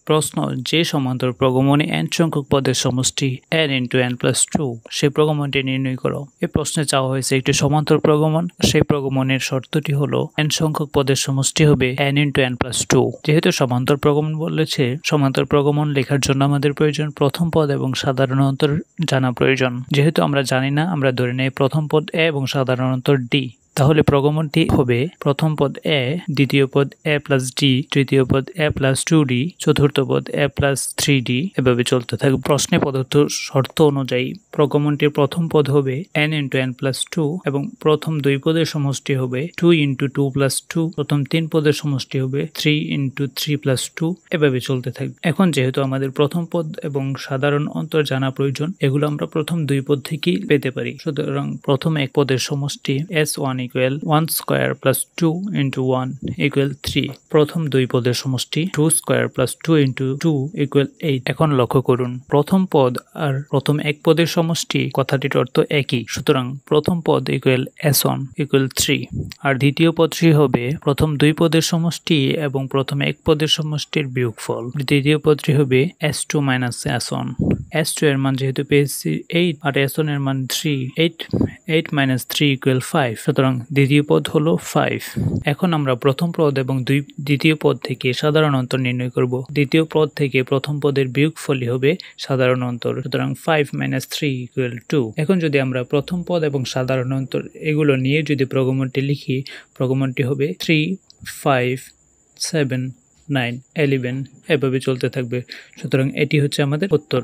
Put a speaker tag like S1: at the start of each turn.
S1: প্রশ্ন, যে সমান্তর প্রগমনে n সংখ্যক পদের সমষ্টি n × n + 2 সেই প্রগমনটি নির্ণয় করো। এই প্রশ্নে চাওয়া হয়েছে একটি সমান্তর প্রগমন। সেই প্রগমনের শর্তটি হলো n সংখ্যক পদের সমষ্টি হবে n × n + 2। যেহেতু সমান্তর প্রগমন বলেছে, সমান্তর প্রগমন লেখার জন্য আমাদের প্রয়োজন প্রথম পদ এবং সাধারণ অন্তর জানা প্রয়োজন। যেহেতু আমরা জানি না, আমরা ধরে নেই প্রথম পদ a এবং সাধারণ অন্তর d। তাহলে প্রগমনটি হবে প্রথম পদ a, দ্বিতীয় পদ a + d, তৃতীয় পদ a + 2d, চতুর্থ পদ a + 3d, এভাবে চলতে থাকবে। প্রশ্নে প্রদত্ত শর্ত অনুযায়ী প্রগমনটির প্রথম পদ হবে n × n + 2 এবং প্রথম দুই পদের সমষ্টি হবে 2 × 2 + 2, প্রথম তিন পদের সমষ্টি হবে 3 × 3 + 2, এভাবে চলতে থাকবে। এখন যেহেতু আমাদের প্রথম পদ এবং সাধারণ অন্তর জানা প্রয়োজন, এগুলো আমরা প্রথম দুই পদ থেকেই পেতে পারি। সুতরাং প্রথম এক পদের সমষ্টি s1 = 1² + 2 × 1 = 3। প্রথম দুই পদের সমষ্টি 2² + 2 × 2 = 8। এখন লক্ষ্য করুন, প্রথম পদ আর প্রথম এক পদের সমষ্টি কথাটির অর্থ একই। সুতরাং প্রথম পদ s1 = 3 আর দ্বিতীয় পদটি হবে প্রথম দুই পদের সমষ্টি এবং প্রথম এক পদের সমষ্টির বিয়োগফল। দ্বিতীয় পদটি হবে s2 - s1। s2 এর মান যেহেতু পেয়েছি 8 আর s1 এর মান 3, 8 - 3 = 5। সুতরাং দ্বিতীয় পদ হলো 5। এখন আমরা প্রথম পদ এবং দ্বিতীয় পদ থেকে সাধারণ অন্তর নির্ণয় করব। দ্বিতীয় পদ থেকে প্রথম পদের বিয়োগফলই হবে সাধারণ অন্তর। সুতরাং 5 - 3 = 2। এখন যদি আমরা প্রথম পদ এবং সাধারণ অন্তর এগুলো নিয়ে যদি প্রগমনটি লিখি, প্রগমনটি হবে 3, 5, 7, 9, 11, এভাবে চলতে থাকবে। সুতরাং এটি হচ্ছে আমাদের উত্তর।